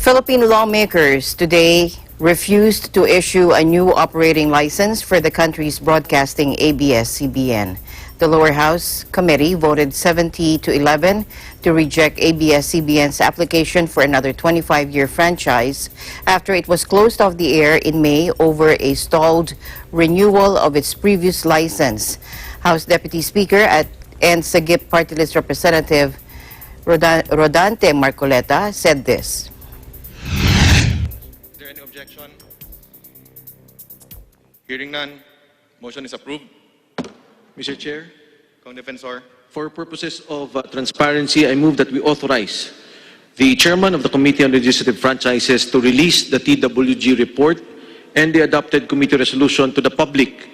Philippine lawmakers today refused to issue a new operating license for the country's broadcasting ABS-CBN. The lower house committee voted 70 to 11 to reject ABS-CBN's application for another 25-year franchise after it was closed off the air in May over a stalled renewal of its previous license. House Deputy Speaker and Sagip Party List Representative Rodante Marcoleta said this. Is there any objection? Hearing none, motion is approved. Mr. Chair, Defensor. for purposes of transparency, I move that we authorize the chairman of the Committee on Legislative Franchises to release the TWG report and the adopted committee resolution to the public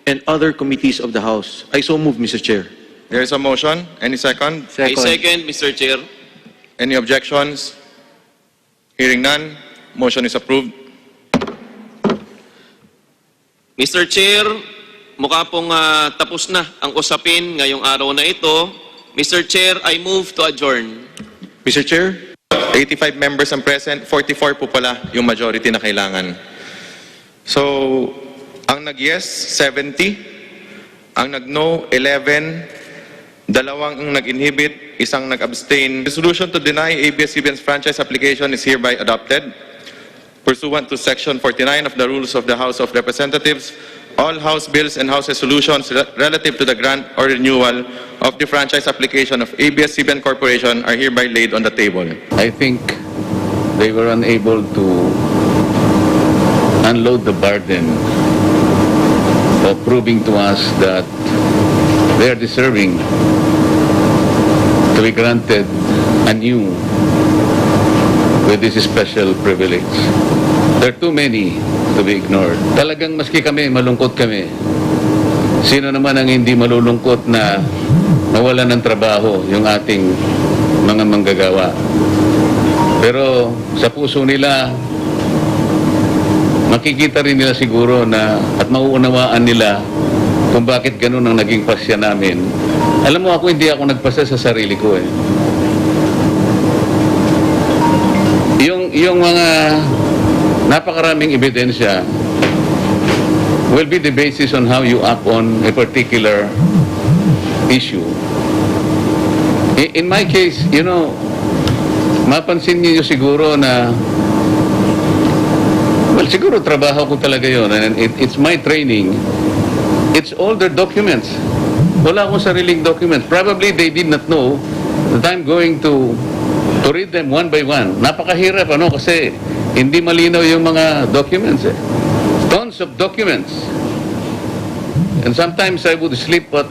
and other committees of the House. I so move, Mr. Chair. There is a motion. Any second? I second, Mr. Chair. Any objections? Hearing none, motion is approved. Mr. Chair, mukha pong tapos na ang usapin ngayong araw na ito. Mr. Chair, I move to adjourn. Mr. Chair, 85 members ang present, 44 po pala yung majority na kailangan. So, ang nag-yes, 70. Ang nag-no, 11. Dalawang ang nag-inhibit, isang nag-abstain. Resolution to deny ABS-CBN's franchise application is hereby adopted. Pursuant to Section 49 of the Rules of the House of Representatives, all House bills and House resolutions relative to the grant or renewal of the franchise application of ABS-CBN Corporation are hereby laid on the table. I think they were unable to unload the burden of proving to us that they are deserving to be granted anew with this special privilege. There are too many to be ignored. Talagang maski kami, malungkot kami. Sino naman ang hindi malulungkot na mawalan ng trabaho yung ating mga manggagawa? Pero sa puso nila, makikita rin nila siguro na at mauunawaan nila kung bakit ganun ang naging pasya namin. Alam mo, hindi ako nagpasya sa sarili ko eh. Yung mga napakaraming ebidensya will be the basis on how you act on a particular issue. In my case, mapansin niyo siguro na siguro trabaho ko talaga yun and it's my training. It's all their documents. Wala akong sariling documents. Probably they did not know that I'm going to read them one by one. Napakahirap, kasi hindi malinaw yung mga documents. Tons of documents. And sometimes I would sleep at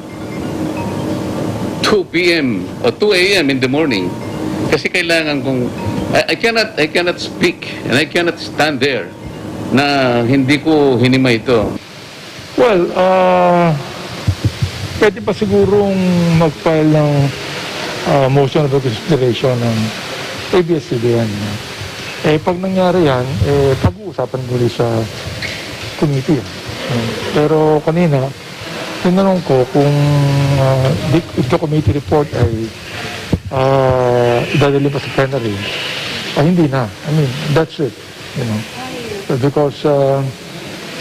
2 p.m. or 2 a.m. in the morning. Kasi kailangan kong... I cannot speak and I cannot stand there na hindi ko hinima ito. Well, pwede pa sigurong mag-file ng motion of consideration ng ABS-CBN. Pag nangyari yan, pag-uusapan muli sa committee. Pero kanina, tinanong ko kung the committee report ay idadali pa sa plenary. Hindi na. I mean, that's it. Because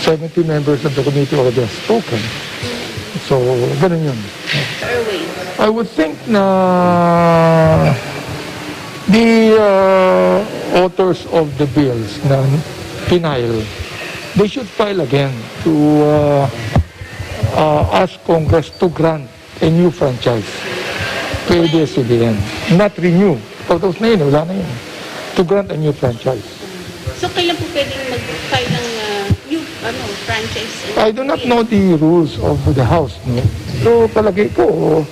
70 members of the committee already have spoken. So, ganun yun. I would think na the authors of the bills na final, they should file again to ask Congress to grant a new franchise to ABS-CBN. Not renew. Tapos na yun, wala na yun. To grant a new franchise. So, kailan po pwedeng mag-file ng new franchise? I do not know the rules of the House. No? So, palagay ko,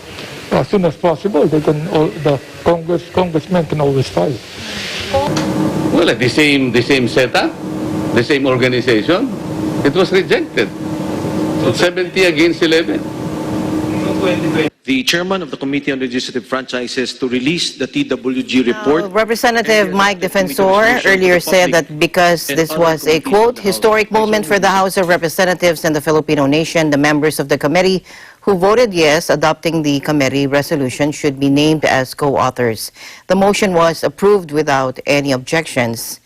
as soon as possible, they can. The congressmen can always file. Well, the same setup, the same organization, it was rejected. So 70 against 11. the chairman of the Committee on Legislative Franchises to release the TWG report. Representative Mike Defensor earlier said that because this was a, quote, historic moment for the House of Representatives and the Filipino nation, the members of the committee who voted yes, adopting the committee resolution should be named as co-authors. The motion was approved without any objections.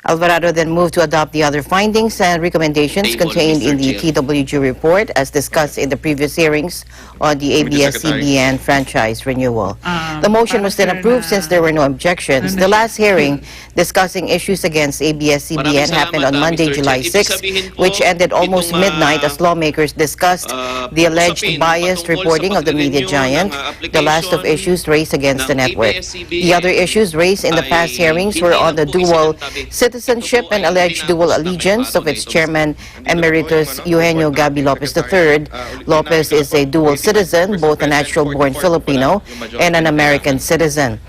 Alvarado then moved to adopt the other findings and recommendations Table, contained in the Mr. Chair. TWG report as discussed in the previous hearings on the ABS-CBN franchise renewal. The motion was then approved since there were no objections. The last hearing discussing issues against ABS-CBN Maraming happened salamat, on Monday, Mr. July Chair. 6, Ibig sabihin po, which ended almost itong, midnight as lawmakers discussed the alleged usapin biased patungkol reporting sa of the media pag-renew giant, ng, the last of issues raised against the ng network. ABS-CBN The other issues raised in the past ay hearings were hindi on the lang po dual isinantabi. citizenship Ito po and ay alleged dual tinapos na allegiance may of its paro chairman dito. emeritus Eugenio Gabi Lopez III. Lopez is a dual citizen, both a natural-born Filipino and an American citizen.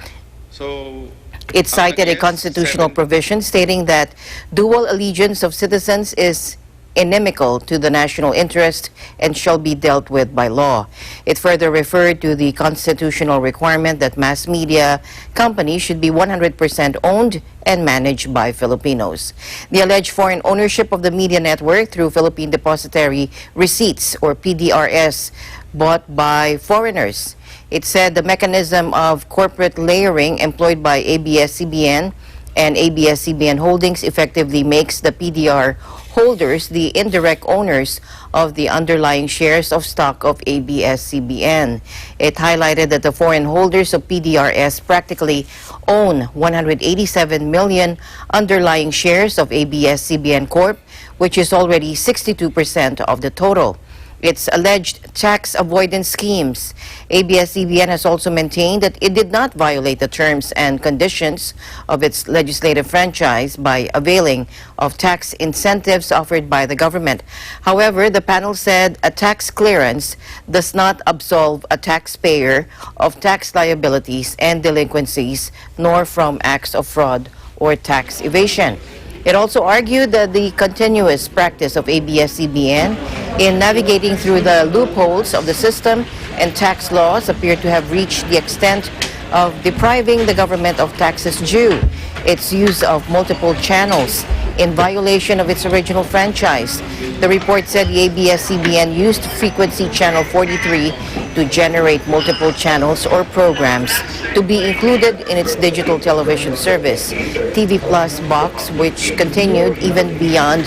So, It cited a constitutional provision stating that dual allegiance of citizens is inimical to the national interest and shall be dealt with by law. It further referred to the constitutional requirement that mass media companies should be 100% owned and managed by Filipinos. The alleged foreign ownership of the media network through Philippine Depository Receipts, or PDRS, bought by foreigners. It said the mechanism of corporate layering employed by ABS-CBN and ABS-CBN Holdings effectively makes the PDR holders the indirect owners of the underlying shares of stock of ABS-CBN. It highlighted that the foreign holders of PDRS practically own 187 million underlying shares of ABS-CBN Corp., which is already 62% of the total. Its alleged tax avoidance schemes. ABS-CBN has also maintained that it did not violate the terms and conditions of its legislative franchise by availing of tax incentives offered by the government. However, the panel said a tax clearance does not absolve a taxpayer of tax liabilities and delinquencies, nor from acts of fraud or tax evasion. It also argued that the continuous practice of ABS-CBN in navigating through the loopholes of the system and tax laws appear to have reached the extent of depriving the government of taxes due, its use of multiple channels in violation of its original franchise. The report said the ABS-CBN used frequency channel 43 to generate multiple channels or programs to be included in its digital television service, TV Plus box, which continued even beyond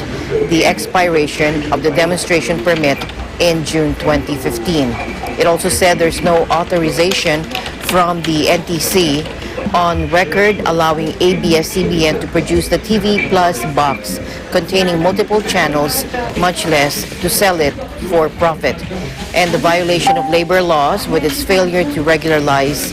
the expiration of the demonstration permit in June 2015. It also said there's no authorization from the NTC on record allowing ABS-CBN to produce the TV Plus box containing multiple channels, much less to sell it for profit. And the violation of labor laws with its failure to regularize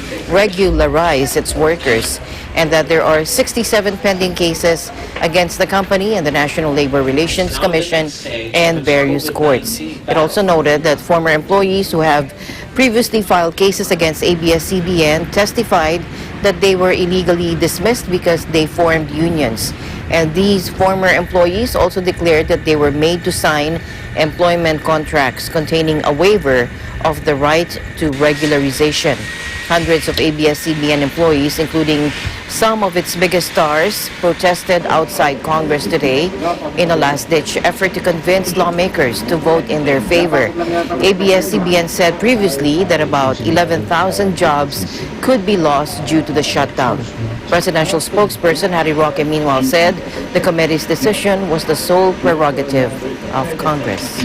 its workers, and that there are 67 pending cases against the company and the National Labor Relations Commission and various courts. It also noted that former employees who have previously filed cases against ABS-CBN testified that they were illegally dismissed because they formed unions. And these former employees also declared that they were made to sign employment contracts containing a waiver of the right to regularization. Hundreds of ABS-CBN employees, including some of its biggest stars, protested outside Congress today in a last-ditch effort to convince lawmakers to vote in their favor. ABS-CBN said previously that about 11,000 jobs could be lost due to the shutdown. Presidential spokesperson Harry Roque meanwhile said the committee's decision was the sole prerogative of Congress.